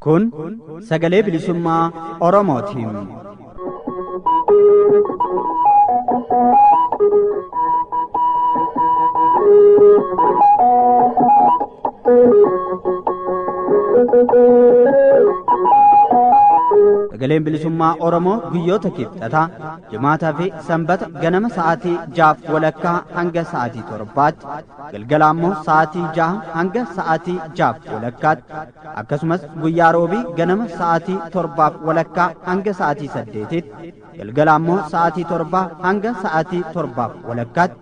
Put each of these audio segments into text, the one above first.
Kun sagalee bilisummaa Oromootiin. Sagaleen bilisummaa Oromoo guyyoota kibxataa jimaataa fi sanbata ganama sa'aatii 6 walakkaa hanga sa'aatii 7tti galgala ammoo sa'aatii 6 hanga sa'aatii 6 walakkaatti akkasumas guyyaa roobii ganama sa'aatii 7 walakkaa hanga sa'aatii 8tti galgala ammoo sa'aatii 7 hanga sa'aatii 7 walakkaatti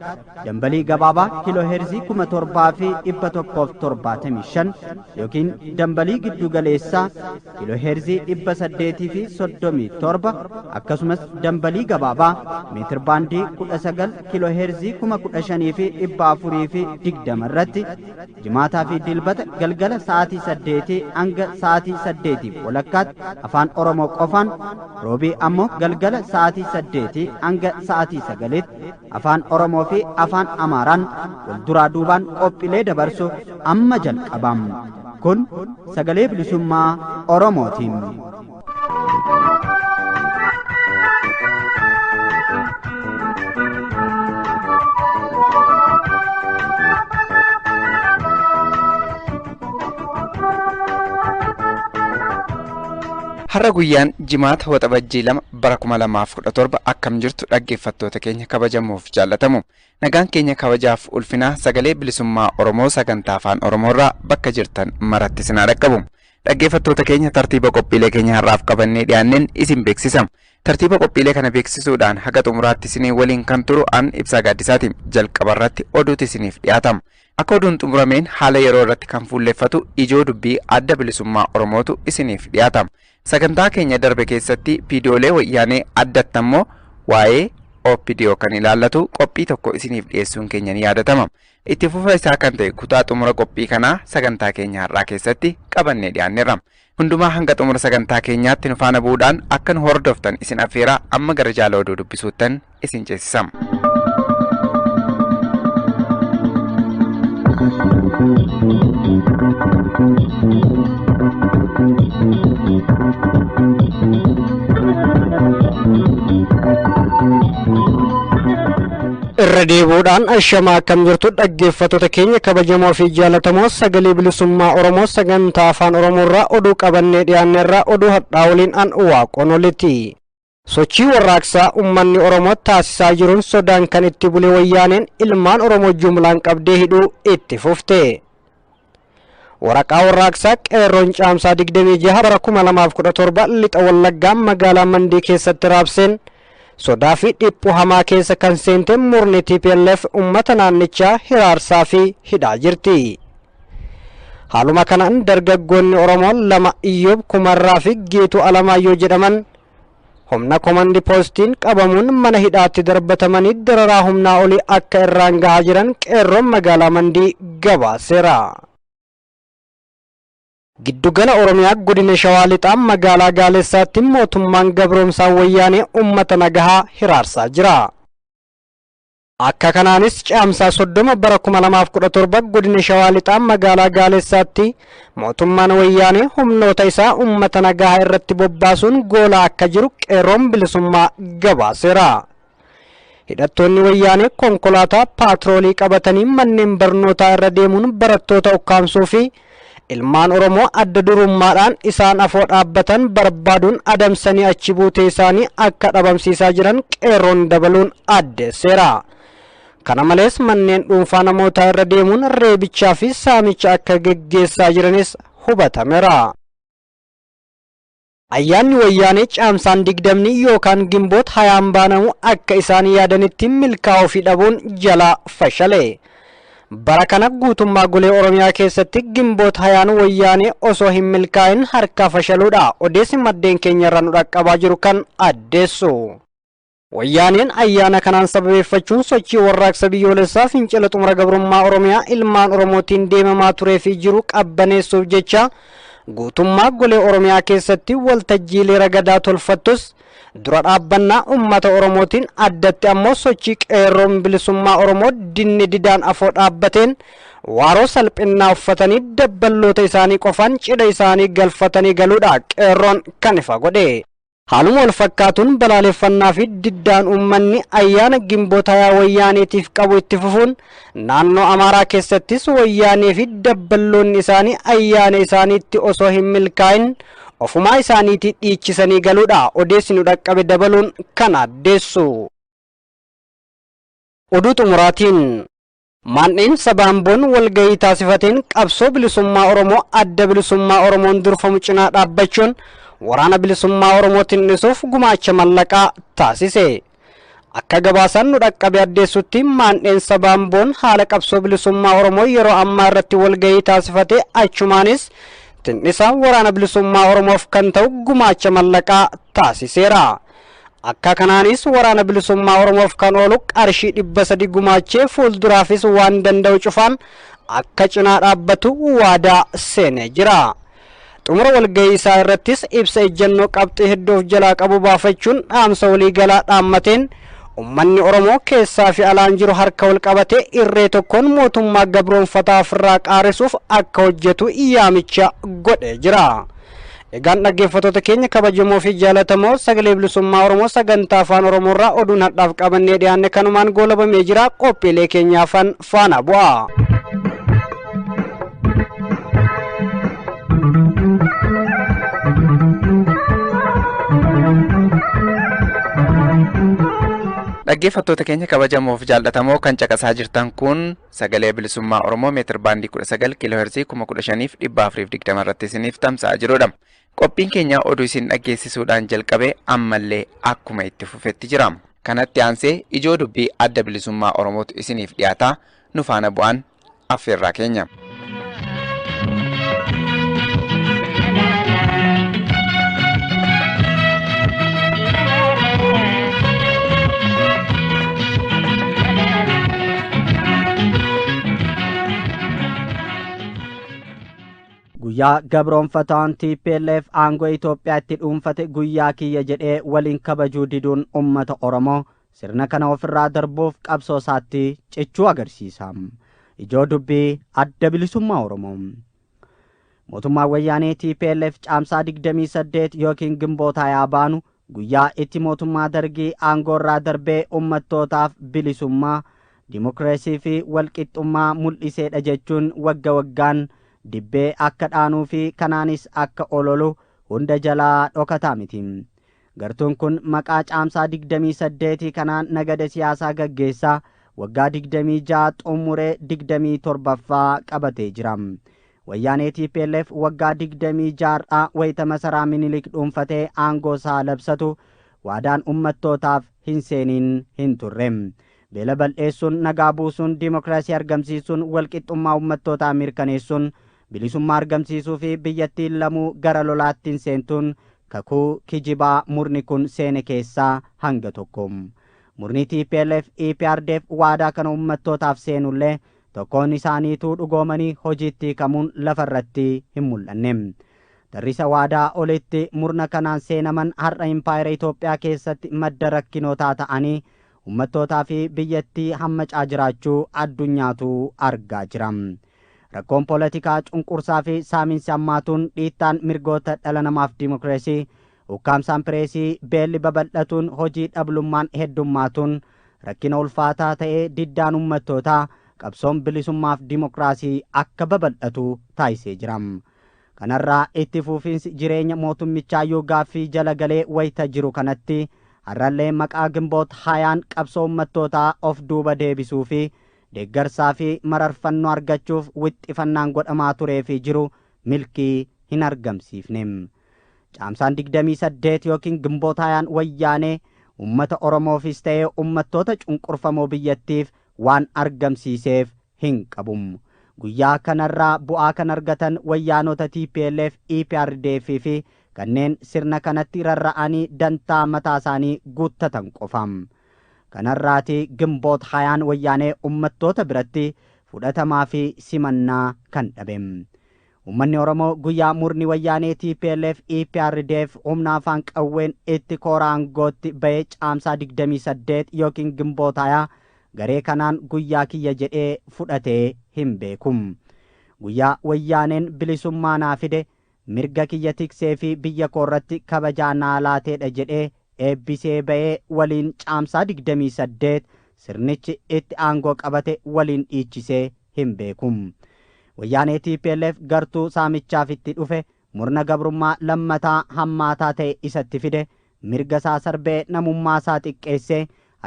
dambalii gabaabaa kiiloo heerzii 1775 yookiin dambalii giddu galeessaa kiiloo heerzii 837 akkasumas dambalii gabaabaa meetir baandii 19 kiiloo heerzii 15420 irratti jimaataa fi dilbata galgala sa'aatii 8 hanga sa'aatii 8 walakkaatti afaan Oromoo qofaan roobii ammoo galgala sa'aatii 8 hanga sa'aatii 9tti afaan Oromoo fi afaan Amaaraan wal duraa duubaan qophiilee dabarsu amma jalqabam. Kun sagalee bilisummaa Oromootiin. Har'a guyyaan jimaata waxabajjii 2 bara 2017 akkam jirtu dhaggeeffattoota keenya kabajamuuf jaallatamu. Nagaan keenya kabajaaf ulfinaa sagalee bilisummaa Oromoo sagantaa afaan Oromoorraa bakka jirtan maratti sinaa dhaqqabu. Dhaggeeffattoota keenya tartiiba qophiilee keenya har'aaf qabannee dhiyaanneen isin beeksisam. Tartiiba qophiilee kana beeksisuudhaan haga xumuraatti isinii waliin kan turu an Ibsaa Gaaddisaati. Jalqabarratti oduutu isiniif dhiyaatama. Akka oduun xumurameen haala yeroo irratti kan fuulleffatu ijoo dubbii adda bilisummaa Oromootu isiniif dhiyaatama. Sagantaa keenya darbe keessatti viidiyoolee wayyaanee addatti ammoo waa'ee OPDO kan ilaallatu qophii tokko isiniif dhiyeessuun keenya ni yaadatama. Itti fufa isaa kan ta'e kutaa xumura qophii kanaa sagantaa keenya har'aa keessatti qabannee dhiyaanneerra. Hundumaa hanga xumura sagantaa keenyaatti nu faana bu'uudhaan akka nu hordoftan isin affeeraa amma gara jaala oduu dubbisuuttan isin ceesisama. Irra deebuudhaan ashamaa akkam jirtu dhaggeeffattoota keenya kabajamoo fi jaallatamoo sagalee bilisummaa Oromoo sagantaa afaan Oromoorraa oduu qabannee dhiyaanneerraa oduu hadhaa waliin an waaqoon olitti. Sochii warraaqsaa uummanni Oromoo taasisaa jiruun sodaan kan itti bule wayyaaneen ilmaan Oromoo jumlaan qabdee hidhuu itti fufte. Waraqaa warraaqsaa qeerroon caamsaa 26 bara 2017 lixa Wallaggaa magaalaa Mandii keessatti raabseen sodaa fi dhiphuu hamaa keessa kan seente murni TPLF uummata naannichaa hiraarsaa fi hidhaa jirti. Haaluma kanaan dargaggoonni Oromoo lama Iyyoob Kumarraa fi Geetuu Alamaayyoo jedhaman humna komandi poostiin qabamuun mana hidhaatti darbatamanii dararaa humnaa olii akka irraan gahaa jiran qeerroon magaalaa Mandii gabaaseera. Giddugala Oromiyaa godina Shawaa Lixaa magaalaa Gaaleessaatti mootummaan gabroomsaa wayyaanee uummata nagahaa hiraarsaa jira. Akka kanaanis caamsaa 30 bara 2017 godina Shawaa Lixaa magaalaa Gaaleessaatti mootummaan wayyaanee humnoota isaa uummata nagahaa irratti bobbaasuun goolaa akka jiru qeerroon bilisummaa gabaaseera. Hidhattoonni wayyaanee konkolaataa paatroolii qabatanii manneen barnootaa irra deemuun barattoota ukkaamsuu fi ilmaan Oromoo adda durummaadhaan isaan afoo dhaabbatan barbaaduun adamsanii achi buutee isaanii akka dhabamsiisaa jiran qeerroon dabaluun addeesseera. Kana malees manneen dhuunfaa namootaa irra deemuun reebichaa fi saamicha akka geggeessaa jiranis hubatameera. Ayyaanni wayyaanee caamsaan 20 yookaan gimboot 20 baanamu akka isaan yaadanitti milkaa'uu fi dhabuun jalaa fashale. Bara kana guutummaa golee Oromiyaa keessatti gimboot 20 wayyaanee osoo hin milkaa'in harkaa fashaluudha odeessi maddeen keenya irraa nu dhaqqabaa jiru kan addeessu. Wayyaaneen ayyaana kanaan sababeeffachuun sochii warraaqsa biyyoolessaa fincila xumura gabrummaa Oromiyaa ilmaan Oromootiin deemamaa turee fi jiru qabbaneessuuf jecha guutummaa golee Oromiyaa keessatti waltajjiilee ragadaa tolfattus dura dhaabbannaa uummata Oromootiin addatti ammoo sochii qeerroon bilisummaa Oromoo dinni didaan afoo dhaabbateen waaroo salphinnaa uffatanii dabballoota isaanii qofaan cidha isaanii galfatanii galuudha qeerroon kan ifa godhe. Haaluma wal fakkaatuun balaaleffannaa fi diddaan uummanni ayyaana Gimboota wayyaaniitiif qabu itti fufuun naannoo Amaaraa keessattis wayyaanee fi dabballoonni isaanii ayyaana isaaniitti osoo hin milkaa'in ofumaa isaaniitti dhiichisanii galuudha odeessinu dhaqqabe dabaluun kan addeessu. Oduu xumuraatiin Manneen Sabaamboon walgahii taasifateen qabsoo bilisummaa Oromoo adda bilisummaa Oromoon durfamu cinaa dhaabbachuun waraana bilisummaa Oromootiin dhisuuf gumaacha mallaqaa taasise. Akka gabaasaan nu dhaqqabe addeessutti manneen Sabaamboon haala qabsoo bilisummaa Oromoo yeroo ammaa irratti walgahii taasifate achumaanis tinnisaa waraana bilisummaa Oromoof kan ta'u gumaacha mallaqaa taasiseera. Akka kanaanis waraana bilisummaa Oromoof kan oolu qarshii 300 gumaachee fuulduraafis waan danda'u cufaan akka cinaa dhaabbatu waadaa seenee jira. Xumura walgahii isaa irrattis ibsa ejjennoo qabxii hedduu jalaa qabu baafachuun dhaamsa waliigalaa dhaammateen ummanni Oromoo keessaa fi alaan jiru harka wal qabatee irree tokkoon mootummaa gabroonfataa ofirraa qaarisuuf akka hojjetu yaamicha godhee jira. Egaan dhaggeeffattoota keenya kabajamoo fi jaalatamoo sagalee bilisummaa Oromoo sagantaa afaan Oromoorraa oduun hadhaaf qabannee dhiyaanne kanumaan goolabamee jira. Qophiilee keenyaafan faana bu'a. Dhaggeeffattoota keenya kabajamoof jaallatamoo kan caqasaa jirtan kun sagalee bilisummaa Oromoo meetir baandii 19 kiiloohertzii 15420 irratti isiniif tamsa'aa jirudha. Qophiin keenya oduu isin dhaggeessisuudhaan jalqabe ammallee akkuma itti fufetti jira. Kanatti aansee ijoo dubbii adda bilisummaa Oromootu isiniif dhiyaata. Nu faana bu'aan affeerraa keenya. Guyyaa gabroonfataan TPLF aangoo Itoophiyaatti dhuunfate guyyaa kiyya jedhee waliin kabajuu diduun uummata Oromoo sirna kana ofirraa darbuuf qabsoo isaatti cichuu agarsiisa. Ijoo dubbii adda bilisummaa Oromoo. Mootummaan wayyaanee TPLF caamsaa 28 yookiin Gimboota baanu guyyaa itti mootummaa dargii aangoo irraa darbee uummattootaaf bilisummaa, dimokiraasii fi walqixxummaa mul'iseedha jechuun wagga waggaan dibbee akka dhaanuu fi kanaanis akka ololu hunda jalaa dhokataa miti. Gartuun kun maqaa caamsaa 28 kanaan nagada siyaasaa gaggeessaa waggaa 26 xumuree 27ffaa qabatee jira. Wayyaanee TPLF waggaa 26 wayita masaraa Minilik dhuunfatee aangoo isaa labsatu waadaan uummattootaaf hin seeniin hin turre. Beela bal'eessuun, nagaa buusuun, dimokiraasii argamsiisuun, walqixxummaa uummattootaa mirkaneessuun, bilisummaa argamsiisuu fi biyyattiin lamuu gara lolaattiin seentuun kakuu kijibaa murni kun seene keessaa hanga tokko. Murni TPLF EPRDF waadaa kana uummattootaaf seenullee tokkoon isaaniituu dhugoomanii hojiitti hiikamuun lafarratti hin mul'anne. Tarrisa waadaa olitti murna kanaan seenaman har'a impaayera Itoophiyaa keessatti madda rakkinootaa ta'anii uummattootaa fi biyyattii hammacaa jiraachuu addunyaatu argaa jira. Rakkoon poolitikaa cunqursaa fi saamiinsi hammaatuun dhiittaan mirgoota dhala namaaf dimokiraasii, ukkaamsaan pireesii, beelli babal'atuun, hojii dhablummaan heddummaatuun rakkina ulfaataa ta'ee diddaan uummattootaa qabsoon bilisummaaf dimokiraasii akka babal'atu taasisee jira. Kanarraa itti fufiinsi jireenya mootummichaa gaaffii jala galee wayita jiru kanatti har'allee maqaa Gimboota qabsoo uummattootaa of duuba deebisuu fi deeggarsaa fi mararfannoo argachuuf wixxifannaan godhamaa turee fi jiru milkii hin argamsiifne. Caamsaan 28 yookiin Gimboota wayyaanee uummata Oromoofis ta'ee uummattoota cunqurfamoo biyyattiif waan argamsiiseef hin qabu. Guyyaa kanarraa bu'aa kan argatan wayyaanota TPLF, EPRDF fi kanneen sirna kanatti rarra'anii dantaa mataa isaanii guuttatan qofa. Kanarraati Gimboota wayyaanee uummattoota biratti fudhatamaa fi simannaa kan dhabe. Uummanni Oromoo guyyaa murni wayyaanee TPLF EPRDF humna afaan qawween itti kooraa aangootti ba'ee caamsaa 28 yookiin gimbootaa garee kanaan guyyaa kiyya jedhee fudhatee hin beekum. Guyyaa wayyaaneen bilisummaa naa fide mirga kiyya tiksee fi biyya koorratti kabajaa naa laateedha jedhee eebbisee ba'ee waliin caamsaa 28 sirnichi itti aangoo qabate waliin dhiichisee hin beekum. Wayyaanee TPLF gartuu saamichaaf itti dhufe murna gabrummaa lammataa hammaataa ta'e isatti fide mirga isaa sarbee namummaa isaa xiqqeessee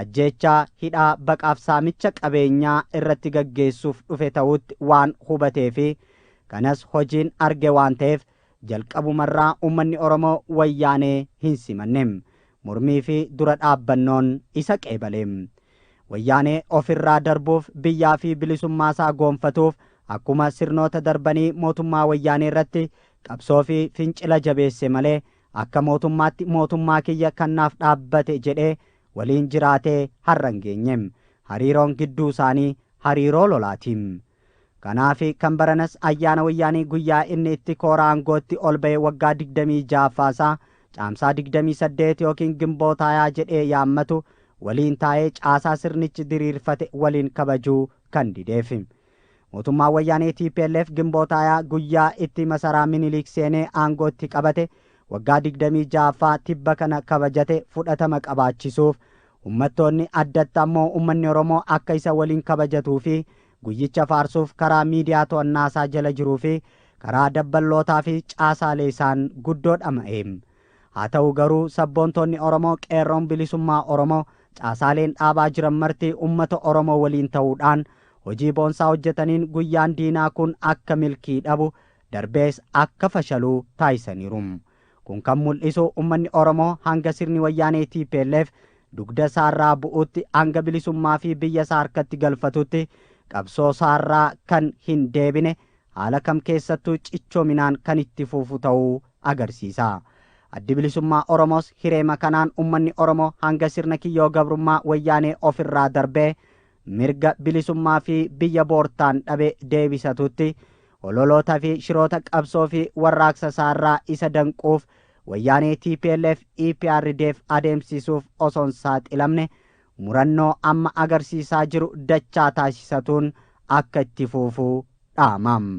ajjeechaa hidhaa baqaaf saamicha qabeenyaa irratti gaggeessuuf dhufe ta'utti waan hubatee fi kanas hojiin arge waan ta'eef jalqabumarraa uummanni Oromoo wayyaanee hin simannem mormii fi dura dhaabbannoon isa qeebaleem. Wayyaanee ofirraa darbuuf biyyaa fi bilisummaa isaa goonfatuuf akkuma sirnoota darbanii mootummaa wayyaanee irratti qabsoo fi fincila jabeesse malee akka mootummaatti mootummaa kiyya kannaaf dhaabbate jedhee waliin jiraatee har'an geenyem. Hariiroon gidduu isaanii hariiroo lolaatiin. Kanaaf kan baranas ayyaana wayyaanii guyyaa inni itti kooraa aangootti ol ba'e waggaa 26ffaasaa caamsaa 28 yookiin gimbootaa jedhee yaammatu waliin taa'ee caasaa sirnichi diriirfate waliin kabajuu kan dideef. Mootummaa wayyaanee TPLF gimbootaa guyyaa itti masaraa Minilik seenee aangootti qabate waggaa 26ffaa tibba kana kabajate fudhatama qabaachisuuf ummattoonni addatti ammoo uummanni Oromoo akka isa waliin kabajatuu fi guyyicha faarsuuf karaa miidiyaa to'annaasaa jala jiruu fi karaa dabballootaa fi caasaalee isaan guddoo dhama'eem. Haa ta'u garuu sabboontonni Oromoo qeerroon bilisummaa Oromoo caasaaleen dhaabaa jiran marti uummata Oromoo waliin ta'uudhaan hojii boonsaa hojjetaniin guyyaan diinaa kun akka milkii dhabu darbees akka fashaluu taasisaniiru. Kun kan mul'isu uummanni Oromoo hanga sirni wayyaanee TPLF dugda isaarraa bu'utti hanga bilisummaa fi biyya isaa harkatti galfatutti qabsoo isaarraa kan hin deebine haala kam keessattuu cichoominaan kan itti fufu ta'uu agarsiisa. Addi bilisummaa Oromoos hireema kanaan uummanni Oromoo hanga sirna kiyyoo gabrummaa wayyaanee ofirraa darbee mirga bilisummaa fi biyya boortaan dhabe deebisatutti ololoota fi shiroota qabsoo fi warraaqsa isaarraa isa danquuf wayyaanee TPLF EPRDF adeemsisuuf osoon saaxilamne murannoo amma agarsiisaa jiru dachaa taasisatuun akka itti fufuu dhaamam.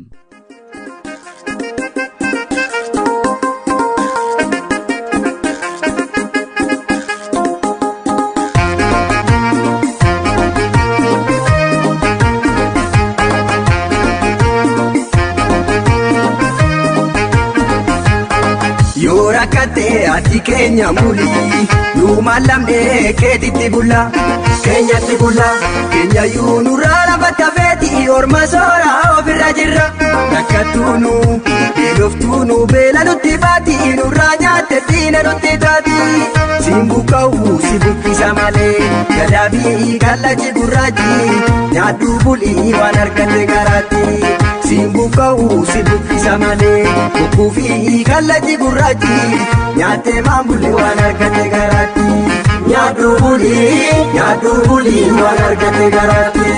Kate ati keenya muli yuma lamne keetitti bulla keenyatti bulla keenya yuunurraa bakka feeti orma soora ofirra jirra rakkattuunu beeloftuunu beela nutti baati nurraa nyaatte diina nutti taati simbukka'u si buqqisa malee gadaabii kallachi gurraachi nyaaddu bulii waan argatte garaatti simbukka'u si buqqisa malee bukkuufi kallachi gurraachi nyaate maambulli waan argatte garaatti nyaaddu bulii waan argatte garaatti.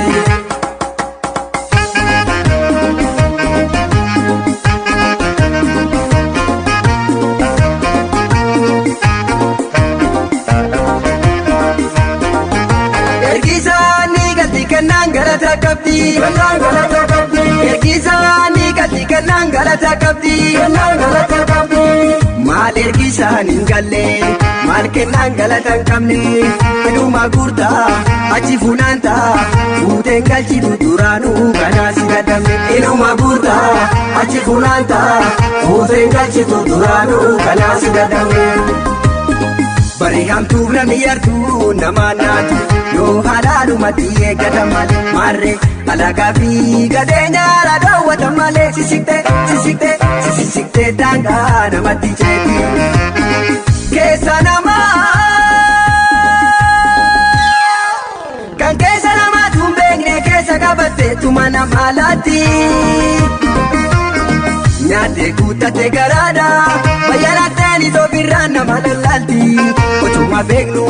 Ergisaanii galti kennaan galata qabdi ergisaanii galti kennaan galata qabdi maal ergisaan hin galle maal kennaan galata hin qabne fedhuma gurtaa achi funaanta fuuteen galchitu duraanuu kanaa si dadhabne fedhuma gurtaa achi funaanta fuuteen galchitu duraanuu kanaa si dadhabne. Bari hamtuuf namni yartuu nama naatu yoo halaalumatti eeggatan malee maarree alagaa fi gadeenyaara daawwatan malee sisiktee daangaa namatti ceeti keessa namaa kan keessa namaatu hin beekne keessa qabatte tuma nama laatti. Nyaate guuttate garaadha bayyanaatteen itoophirraan nama lallaalti otuma beeknu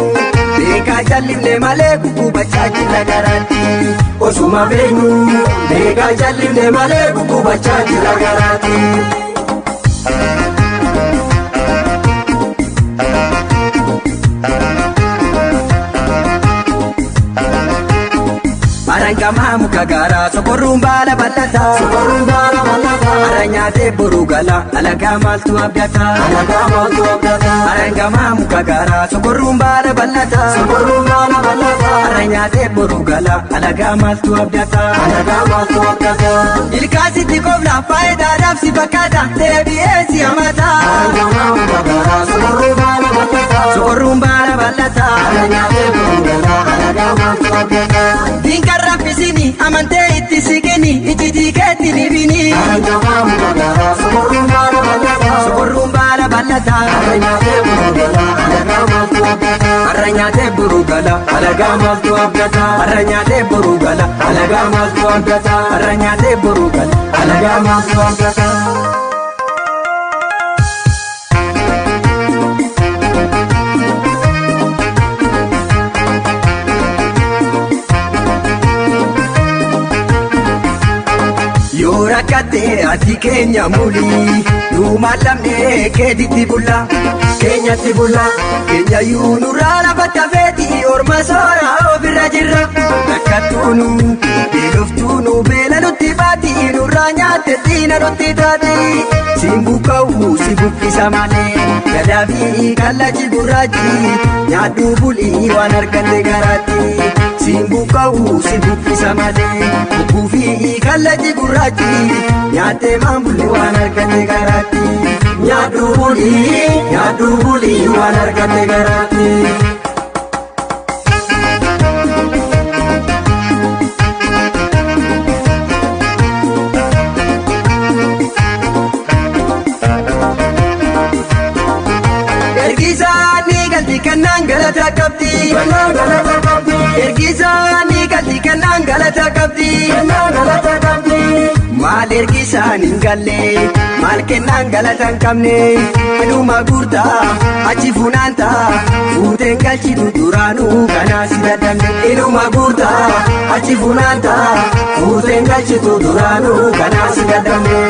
beekaa jallifne malee kukkubachaa jira garaatti osuma beeknu beekaa jallimne malee guggubachaa jira garaati. Arangama muka gara sokorruun baala bal'ata aranyaatee boruu gala alagaa maaltu abdata arangama muka gara sokorruun baala bal'ata aranyaatee boruu gala alagaa maaltu abdata ilkaasitti qofla faayidaadhaaf si fakkaata deebi'ee si hamata sokorruun baala bal'ata aranyaatee boruu gala alagaa maaltu abdata raffisini amantee itti siqini ijji keetti ni bini sokorruun baala bal'ata arranyaatee boruu gala alagaa maaltu abdata arranyaatee boruu gala alagaa maaltu abdata arranyaatee boruu gala alagaa maaltu abdata. Rakkate ati keenya muli duuma lamne keetitti bulla keenyatti bulla keenya yuunurraa lafatti hafeeti orma soora ofirra jirra rakkattuunu beeloftuunu beela nutti baati nurraa nyaatte diina nutti taati siin buqqa'u si buqqisa malee gadaa fi kallachi gurraachi nyaadhu bulii waan argatte garaatti siin buqqa'u si buqqisa malee buqquu fi kallachi gurraachi nyaate maambulli waan argatte garaatti nyaadhu bulii waan argatte garaatti. Ergisaani galti kannaan galata qabdi ergisaani galti kannaan galata qabdi. Maal ergisaan hin galle maal kennaan galata hin qabne anuma guurtaa achi funaanta fuuteen galchitu duraanuu kanaa si dadhabne inuma guurtaa achi funaanta fuuteen galchitu duraanuu kanaa si dadhabne.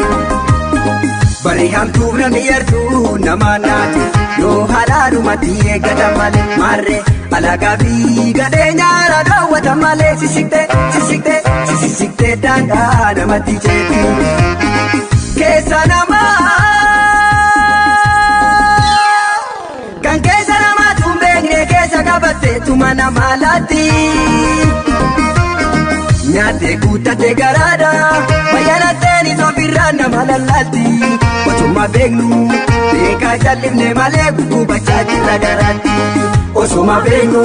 Bari hamtuuf namni yartuu nama naatu yoo halaadhumatti eeggatan malee maarree alagaa fi gadhee nyaara daawwatan malee sisiqtee daangaa namatti jeetti keessa namaa kan keessa namaatu hin beekne keessa qabatte tuma namaa laatti nyaattee guuttatte garaadha bayyanattee ofirraa nama lallaatti osuma beeknu beekaa jallimne malee guggubachaa jirra garaatti osuma beeknu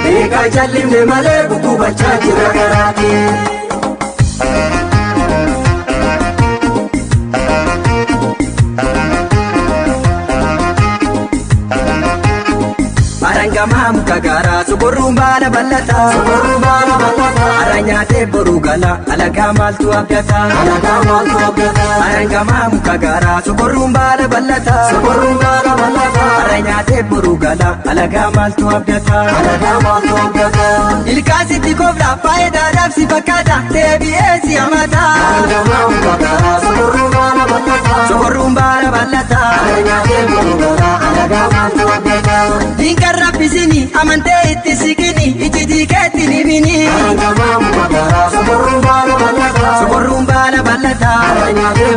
beekaa jallimne malee guggubachaa jirra garaatti. Arangama muka gara sokorruun baala bal'ata aranyaatee boruu gala alagaa maaltu abdata arangama muka gara sokorruun baala bal'ata aranyaatee boruu gala alagaa maaltu abdata ilkaasitti qofla faayidaadhaaf si fakkaata deebi'ee si hamata sokorruun baala bal'ata aranyaatee boruu gala alagaa maaltu abdata. Raffisini amantee itti siqini ijji keetti ni bini sokorruun baala bal'ata arranyaatee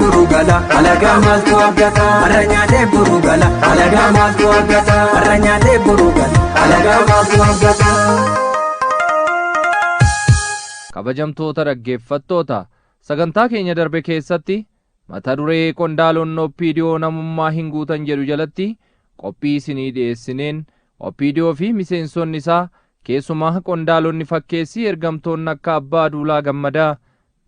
boruu gala alagaa maaltu abdata arranyaatee boruu gala alagaa maaltu abdata arranyaatee boruu gala alagaa maaltu abdata. Kabajamtoota dhaggeeffattoota sagantaa keenya darbe keessatti mata duree qondaaloon Oppiidiyoo namummaa hin guutan jedhu jalatti qophii isinii dhiyeessineen Oppiidiyoo fi miseensonni isaa keessumaa qondaalonni fakkeessii ergamtoonni akka Abbaa Duulaa Gammadaa,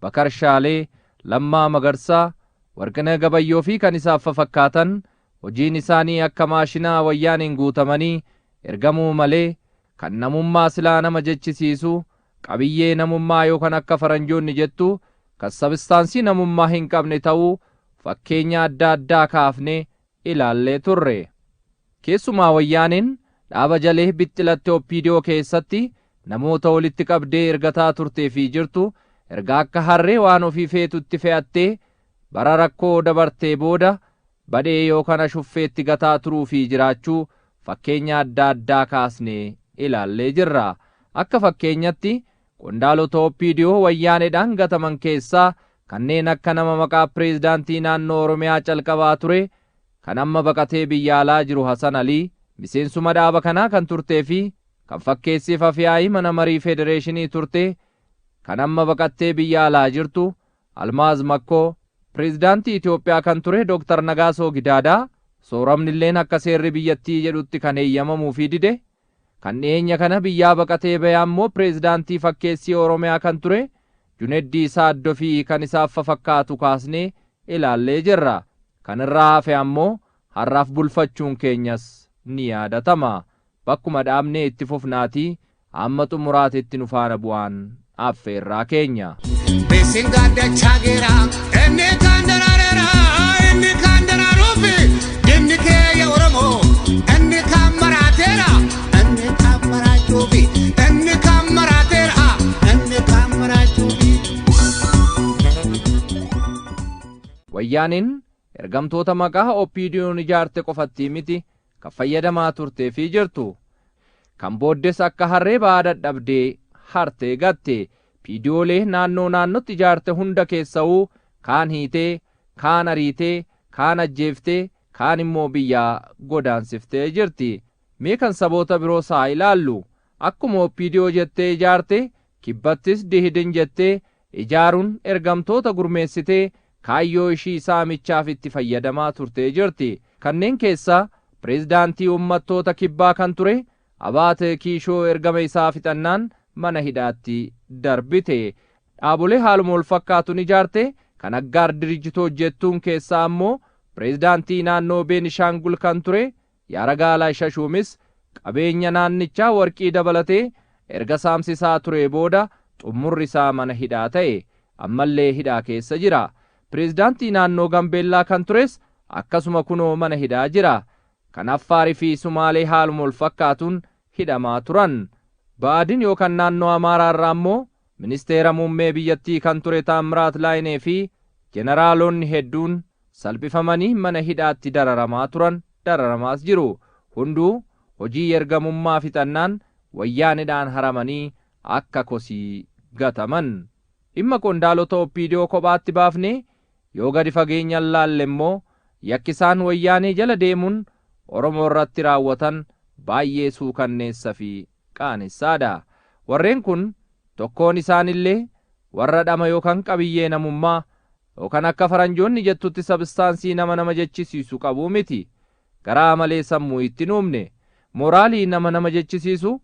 Bakar Shaalee, Lammaa Magarsaa, Warqinaa Gabayyoo fi kan isaaf fakkaatan hojiin isaanii akka maashinaa wayyaaniin guutamanii ergamuu malee kan namummaa silaa nama jechisiisu qabiyyee namummaa yookaan akka faranjoonni jettu kan sabistaansii namummaa hin qabne ta'uu fakkeenya adda addaa kaafne ilaallee turre. Keessumaa wayyaaniin dhaaba jalee bixxilatte OPDO keessatti namoota walitti qabdee ergataa turtee fi jirtu erga akka harree waan ofii feetutti fe'attee bara rakkoo dabartee booda badhee yookaan ashuffeetti gataa turuu fi jiraachuu fakkeenya adda addaa kaasnee ilaallee jirra. Akka fakkeenyatti qondaalota OPDO wayyaaneedhaan gataman keessaa kanneen akka nama maqaa pireezidaantii naannoo Oromiyaa calqabaa ture kan amma baqatee biyya alaa jiru Hasan Alii, miseensuma dhaaba kanaa kan turtee fi kan fakkeessiif afyaa'ii mana marii federeeshinii turte kan amma baqattee biyya alaa jirtu Almaaz Makkoo, pireezidaantii Itoophiyaa kan ture Dr. Nagaasoo Gidaadaa, sooramnilleen akka seerri biyyattii jedhutti kan eeyyamamuu fi dide, kan dhiyeenya kana biyyaa baqatee ba'e ammoo pireezidaantii fakkeessii Oromiyaa kan ture Juneddii Saaddoo fi kan isaaf fakkaatu kaasnee ilaallee jirra. Kan irraa hafe ammoo har'aaf bulfachuun keenyas ni yaadatama. Bakkuma dhaabnee itti fufnaatii amma xumuraatetti nu faana bu'aan affeerraa keenya. Besin gaddachaa gira inni kan daraarera inni kan daraaruufi inni keeyya Oromoo inni kan maraateera inni kan maraachuufi inni kan maraateera inni kan maraachuufi. Wayyaaniin ergamtoota maqaa OPDO'n ijaarte qofatti miti kan fayyadamaa turtee fi jirtu. Kan booddes akka harree ba'aa dadhabdee hartee gatte. PDOlee naannoo naannotti ijaarte hunda keessa'uu kaan hiitee, kaan ariitee, kaan ajjeeftee, kaan immoo biyyaa godaansiftee jirti. Mee kan saboota biroos haa ilaallu. Akkuma OPDO jettee ijaarte, kibbattis dihidin jettee ijaaruun ergamtoota gurmeessitee kaayyoo ishii saamichaaf itti fayyadamaa turtee jirti. Kanneen keessaa pireezidaantii uummattoota kibbaa kan ture Abaate Kiishoo ergama isaa fixannaan mana hidhaatti darbite. Dhaabolee haaluma wal fakkaatuun ijaarte kan Aggaar Dirijitoo jettuun keessaa ammoo pireezidaantii naannoo Beenishaangul kan ture Yaaragaalaa Shashuumis qabeenya naannichaa warqii dabalatee erga saamsisaa ture booda xumurri isaa mana hidhaa ta'e. Ammallee hidhaa keessa jira. Pireezidaantii naannoo Gambeellaa kan tures akkasuma kunoo mana hidhaa jira. Kan Affaarii fi Sumaalee haaluma wal fakkaatuun hidhamaa turan. Baadin yookaan naannoo Amaaraa irraa ammoo ministeera muummee biyyattii kan ture Taamiraat Laayinee fi jeneraalonni hedduun salphifamanii mana hidhaatti dararamaa turan, dararamaas jiru. Hunduu hojii ergamummaa fixannaan wayyaanidhaan haramanii akka kosii gataman. Dhimma qondaalota OPDO kophaatti baafnee yoo gadi fageenyaan laalle immoo yakkisaan wayyaanee jala deemuun Oromoo irratti raawwatan baay'ee suukanneessa fi qaanessaadha. Warreen kun tokkoon isaanillee warra dhama yookaan qabiyyee namummaa yookaan akka faranjoonni jettutti sabistaansii nama jechisiisu qabu miti. Garaa malee sammuu itti nuumne moraalii nama jechisiisu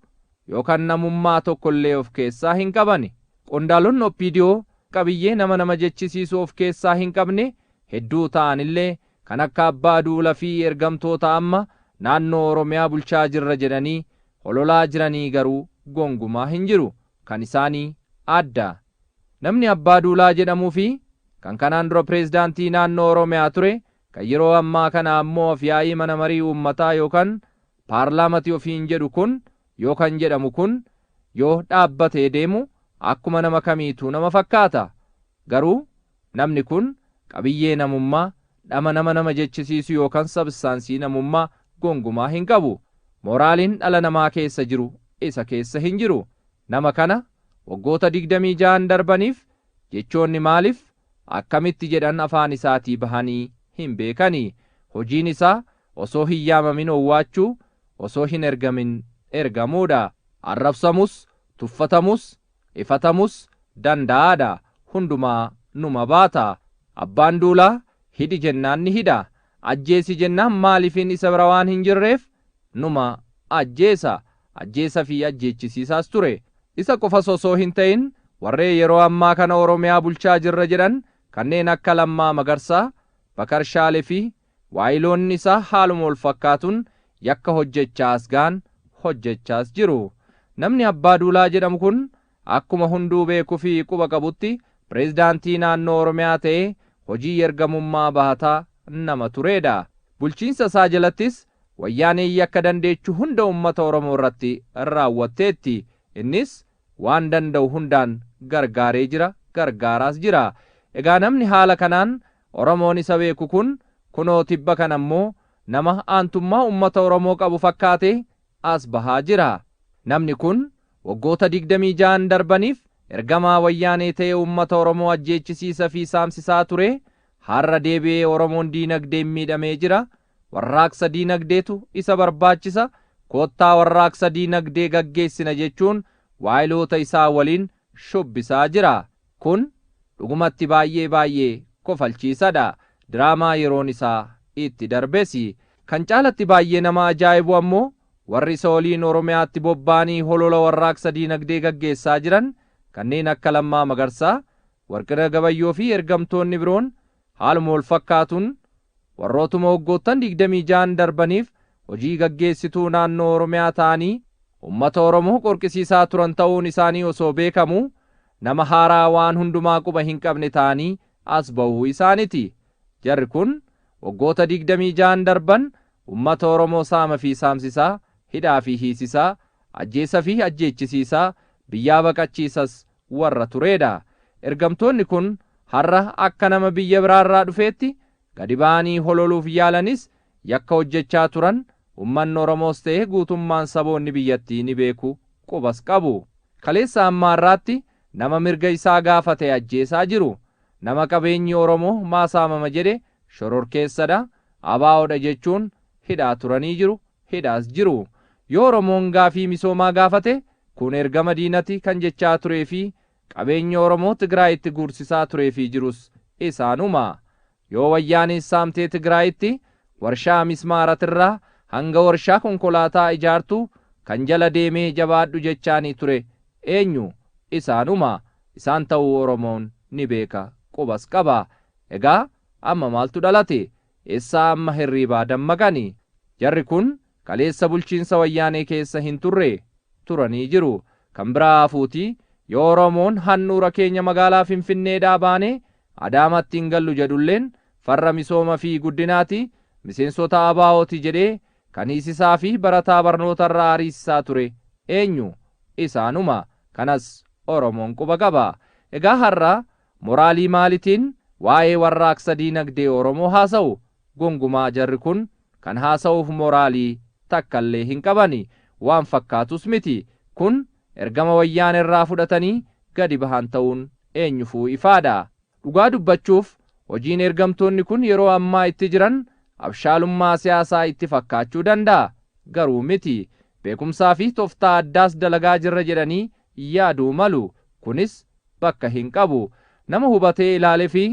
yookaan namummaa tokkollee of keessaa hin qabani. Qondaalonni OPDO qabiyyee nama jechisiisu of keessaa hin qabne hedduu ta'anillee kan akka abbaa duula fi ergamtoota amma naannoo Oromiyaa bulchaa jirra jedhanii hololaa jiranii garuu gongumaa hin jiru. Kan isaanii adda. Namni abbaa duulaa jedhamuu fi kan kanaan dura pireezidaantii naannoo Oromiyaa ture kan yeroo ammaa kana ammoo afyaa'ii mana marii uummataa yookaan paarlaamatii ofiin jedhu kun yookaan jedhamu kun yoo dhaabbatee deemu akkuma nama kamiituu nama fakkaata. Garuu namni kun qabiyyee namummaa dhama nama jechisiisu yookaan sabistaansii namummaa gongumaa hin qabu. Moraaliin dhala namaa keessa jiru isa keessa hin jiru. Nama kana waggoota 26 darbaniif jechoonni maaliif akkamitti jedhan afaan isaatii bahanii hin beekanii. Hojiin isaa osoo hin yaamamin owwaachuu, osoo hin ergamin ergamuudha. Arrabsamus, tuffatamus, ifatamus danda'aadha. Hundumaa numa baata. Abbaan duulaa hidhi jennaan ni hidha. Ajjeesi jennaan maaliifin isa bira waan hin jirreef numa ajjeesa. Ajjeesa fi ajjeechisiisaas ture. Isa qofas osoo hin ta'in warree yeroo ammaa kana Oromiyaa bulchaa jirra jedhan kanneen akka Lammaa Magarsaa, Bakar Shaalee fi waayiloonni isaa haaluma wal fakkaatuun yakka hojjechaas gaan hojjechaas jiru. Namni abbaa duulaa jedhamu kun akkuma hunduu beekuu fi quba qabutti pireezidaantii naannoo Oromiyaa ta'ee hojii ergamummaa bahataa nama tureedha. Bulchiinsa isaa jalattis wayyaanee yakka dandeechuu hunda uummata Oromoo irratti raawwatteetti. Innis waan danda'u hundaan gargaaree jira, gargaaraas jira. Egaa namni haala kanaan Oromoon isa beeku kun kunoo tibba kana ammoo nama aantummaa uummata Oromoo qabu fakkaatee as bahaa jira. Namni kun waggoota 26 darbaniif ergamaa wayyaanee ta'ee uummata Oromoo ajjeechisiisa fi saamsisaa ture. Har'a deebi'ee Oromoon diinagdeen miidhamee jira. Warraaqsa diinagdeetu isa barbaachisa. Koottaa warraaqsa diinagdee gaggeessina jechuun waayiloota isaa waliin shubbisaa jira. Kun dhugumatti baay'ee kofalchiisadha. Diraamaa yeroon isaa itti darbesi. Kan caalatti baay'ee nama ajaa'ibu ammoo warri isa waliin Oromiyaatti bobba'anii holola warraaqsa diinagdee gaggeessaa jiran kanneen akka Lammaa Magarsaa, Warqina Gabayyoo fi ergamtoonni biroon haaluma wal fakkaatuun warrootuma waggoottan 26 darbaniif hojii gaggeessituu naannoo Oromiyaa ta'anii uummata Oromoo qorqisiisaa turan ta'uun isaanii osoo beekamu nama haaraa waan hundumaa quba hin qabne ta'anii as ba'uu isaaniti. Jarri kun waggoota 26 darban uummata Oromoo saama fi saamsisaa, hidhaa fi hiisisaa, ajjeesa fi ajjeechisiisaa, biyyaa baqachiisas warra tureedha. Ergamtoonni kun har'a akka nama biyya biraarraa dhufeetti gadi ba'anii hololuuf yaalanis yakka hojjechaa turan ummanni Oromoos ta'e guutummaan saboonni biyyattii ni beeku, qubas qabu. Kaleessa ammaarraatti nama mirga isaa gaafate ajjeesaa jiru. Nama qabeenyi Oromoo maasaamama jedhe shororkeessadha, abaawoodha jechuun hidhaa turanii jiru, hidhaas jiru. Yoo Oromoon gaafii misoomaa gaafate kun ergama diinati kan jechaa turee fi qabeenya Oromoo Tigraayitti guursisaa turee fi jirus isaanuma. Yoo wayyaanis saamtee Tigraayitti warshaa mismaaratirraa hanga warshaa konkolaataa ijaartu kan jala deemee jabaadhu jechaanii ture eenyu? Isaanuma. Isaan ta'uu Oromoon ni beeka, qubas qaba. Egaa amma maaltu dhalate? Eessaa amma hirriibaa dammaqani? Jarri kun kaleessa bulchiinsa wayyaanee keessa hin turre turanii jiru. Kan biraa hafuutii yoo Oromoon handhuura keenya magaalaa Finfinneedhaa baanee Adaamatti hin gallu jedhulleen farra misooma fi guddinaati, miseensota ABO'ti jedhee kan hiisisaa fi barataa barnootarraa ariisisaa ture eenyu? Isaanuma. Kanas Oromoon quba qaba. Egaa har'a moraalii maalitiin waa'ee warraaqsa diinagdee Oromoo haasa'u? Gongumaa jarri kun kan haasa'uuf moraalii takkallee hin qabani, waan fakkaatus miti. Kun ergama wayyaan irraa fudhatanii gadi bahan ta'uun eenyufuu ifaadha. Dhugaa dubbachuuf hojiin ergamtoonni kun yeroo ammaa itti jiran abshaalummaa siyaasaa itti fakkaachuu danda'a, garuu miti. Beekumsaa fi tooftaa addaas dalagaa jirra jedhanii yaaduu malu. Kunis bakka hin qabu. Nama hubatee ilaale fi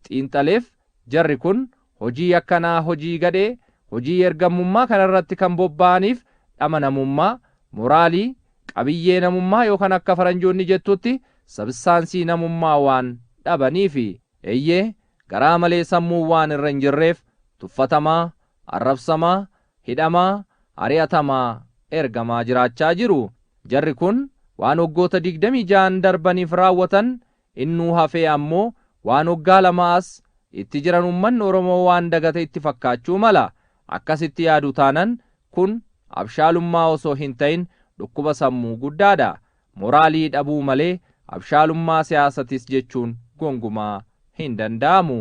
xiinxaleef jarri kun hojii akkanaa hojii gadhee, hojii ergamummaa kanarratti kan bobba'aniif dhama namummaa, moraalii, qabiyyee namummaa yookaan akka faranjoonni jettutti sabsaansii namummaa waan dhabaniifi. Eeyyee garaa malee sammuu waan irra hin jirreef tuffatamaa, arrabsamaa, hidhamaa, ari'atamaa, ergamaa jiraachaa jiru. Jarri kun waan waggoota 26 darbaniif raawwatan innuu hafee ammoo waan waggaa lamaas itti jiran ummanni Oromoo waan dagate itti fakkaachuu mala. Akkasitti yaadu taanan kun abshaalummaa osoo hin ta'in dhukkuba sammuu guddaadha. Moraalii dhabuu malee abshaalummaa siyaasatis jechuun gongumaa hin danda'amu.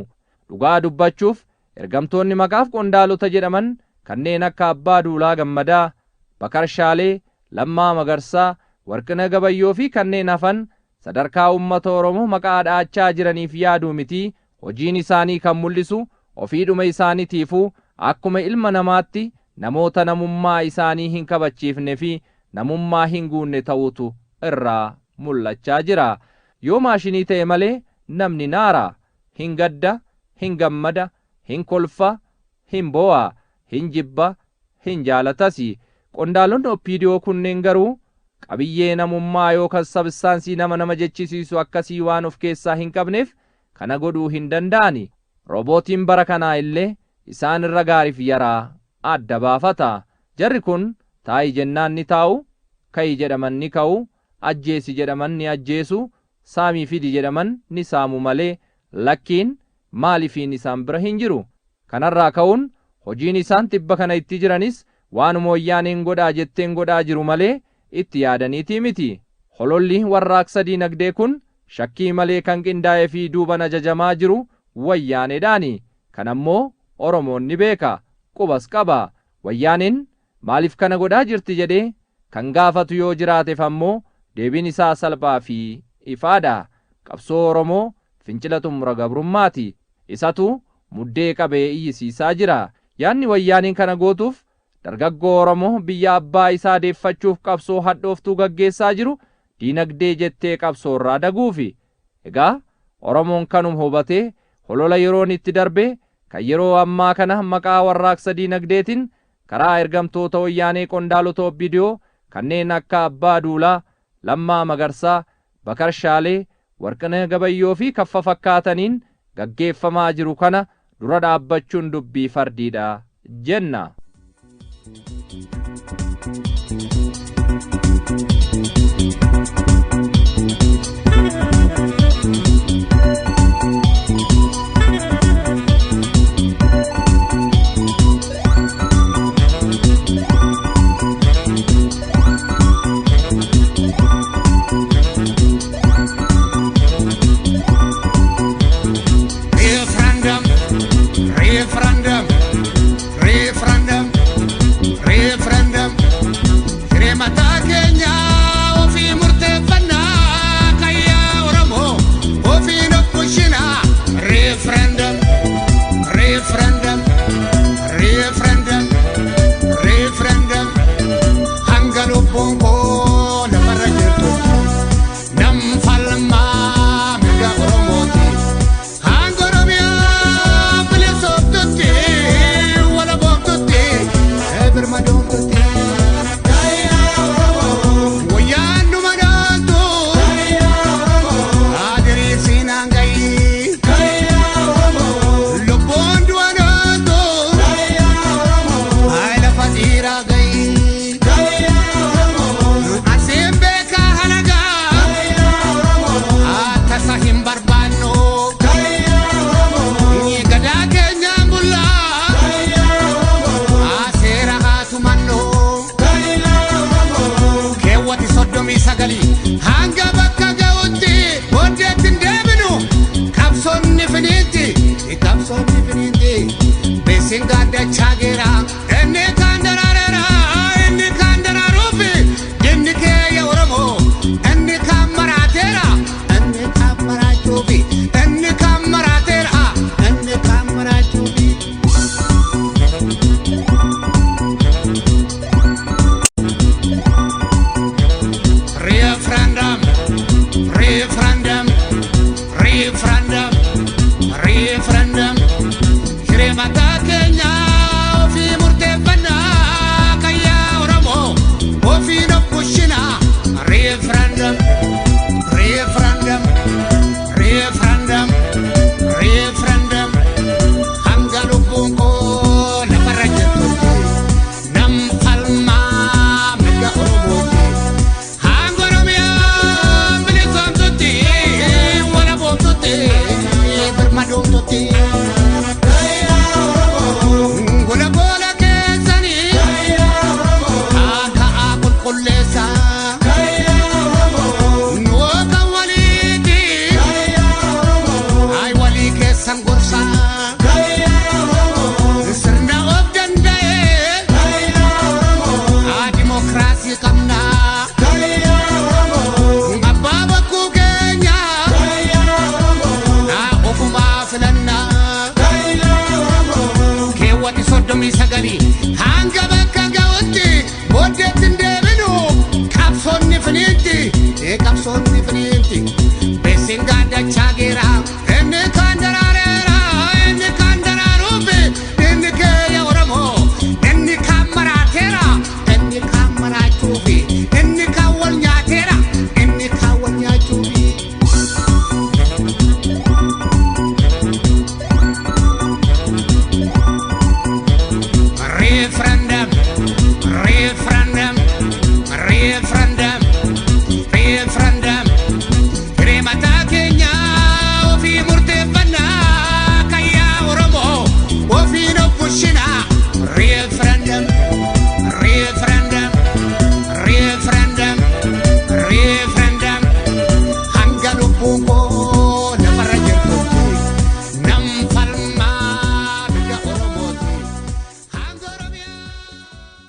Dhugaa dubbachuuf ergamtoonni maqaaf qondaalota jedhaman kanneen akka Abbaa Duulaa Gammadaa, Bakar Shaalee, Lammaa Magarsaa, Warqina Gabayyoo fi kanneen hafan sadarkaa uummata Oromoo maqaa dhaachaa jiraniif yaaduu miti. Hojiin isaanii kan mul'isu ofiidhuma isaaniitiifuu akkuma ilma namaatti namoota namummaa isaanii hin kabachiifne fi namummaa hin guunne ta'utu irraa mul'achaa jira. Yoo maashinii ta'e malee namni naara, hin gadda, hin gammada, hin kolfa, hin boo'a, hin jibba, hin jaalatas. Qondaalonni OPDO kunneen garuu qabiyyee namummaa yookaan sabsaansii nama jechisiisu akkasii waan of keessaa hin qabneef kana godhuu hin danda'ani. Roobootiin bara kanaa illee isaan irra gaariif yaraa adda baafata. Jarri kun taa'i jennaan ni taa'u, ka'i jedhaman ni ka'u, ajjeesi jedhaman ni ajjeesu, saamii fidi jedhaman ni saamu malee lakkiin maaliifiin isaan bira hin jiru. Kanarraa ka'uun hojiin isaan tibba kana itti jiranis waanuma wayyaaneen godhaa jetteen godhaa jiru malee itti yaadaniitii miti. Hololli warraaqsa diinagdee kun shakkii malee kan qindaa'ee fi duuban ajajamaa jiru wayyaaneedhaani. Kan ammoo Oromoon ni beeka, qubas qaba. Wayyaaneen maaliif kana godhaa jirti jedhee kan gaafatu yoo jiraateef ammoo deebiin isaa salphaa fi ifaadha. Qabsoo Oromoo fincila xumura gabrummaati. Isatu muddee qabee iyyisiisaa jira. Yaanni wayyaaniin kana gootuuf dargaggoo Oromoo biyya abbaa isaa deeffachuuf qabsoo hadhooftuu gaggeessaa jiru diinagdee jettee qabsoo irraa daguufi. Egaa Oromoon kanum hubatee holola yeroon itti darbe kan yeroo ammaa kana maqaa warraaqsa diinagdeetiin karaa ergamtoota wayyaanee qondaalota OPDO kanneen akka Abbaa Duulaa, Lammaa Magarsaa, Bakar Shaalee, Warqinee Gabayyoo fi kaffa fakkaataniin gaggeeffamaa jiru kana dura dhaabbachuun dubbii fardiidha jenna.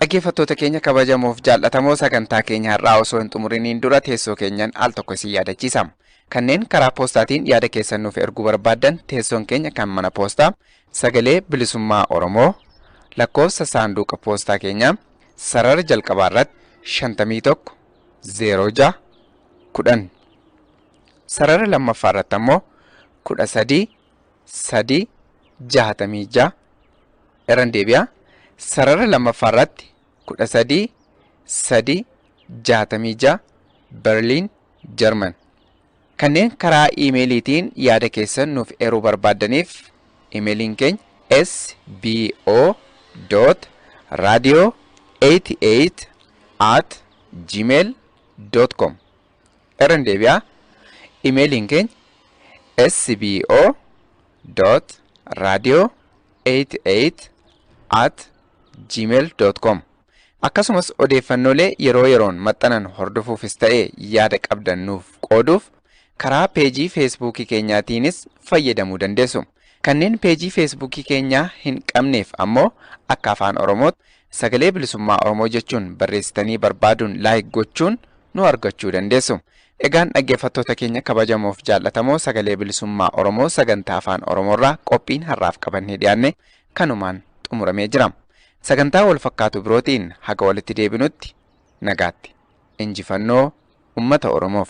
Dhaggeeffattoota keenya kabajamoof jaallatamoo sagantaa keenya har'aa osoo hin xumuriniin dura teessoo keenyan al tokko isin yaadachiisama. Kanneen karaa poostaatiin yaada keessan nuuf erguu barbaaddan teessoon keenya kan mana poostaa Sagalee Bilisummaa Oromoo lakkoofsa saanduqa poostaa keenyaa sarara jalqabaa irratti 51 06 10 sarara lammaffaa irratti ammoo 13 3 66 irraan deebi'aa. Sarara lammaffaa irratti 13 3 66 Berliin Jarman. Kanneen karaa iimeeliitiin yaada keessan nuuf erguu barbaaddaniif iimeeliin keenya sbo.radio88@gmail.com irraan deebi'aa. Iimeeliin keenya sbo.radio88@gmail.com. Akkasumas odeeffannoolee yeroo yeroon maxxanan hordofuufis ta'ee yaada qabdan nuuf qooduuf karaa peejii feesbuukii keenyaatiinis fayyadamuu dandeessu. Kanneen peejii feesbuukii keenyaa hin qabneef ammoo akka afaan Oromootti Sagalee Bilisummaa Oromoo jechuun barreessitanii barbaaduun laayik gochuun nu argachuu dandeessu. Egaan dhaggeeffattoota keenya kabajamoof jaallatamoo Sagalee Bilisummaa Oromoo sagantaa afaan Oromoorraa qophiin har'aaf qabannee dhiyaanne kanumaan xumuramee jira. Sagantaa wal fakkaatu birootiin haga walitti deebinutti nagaatti. Injifannoo uummata Oromoof.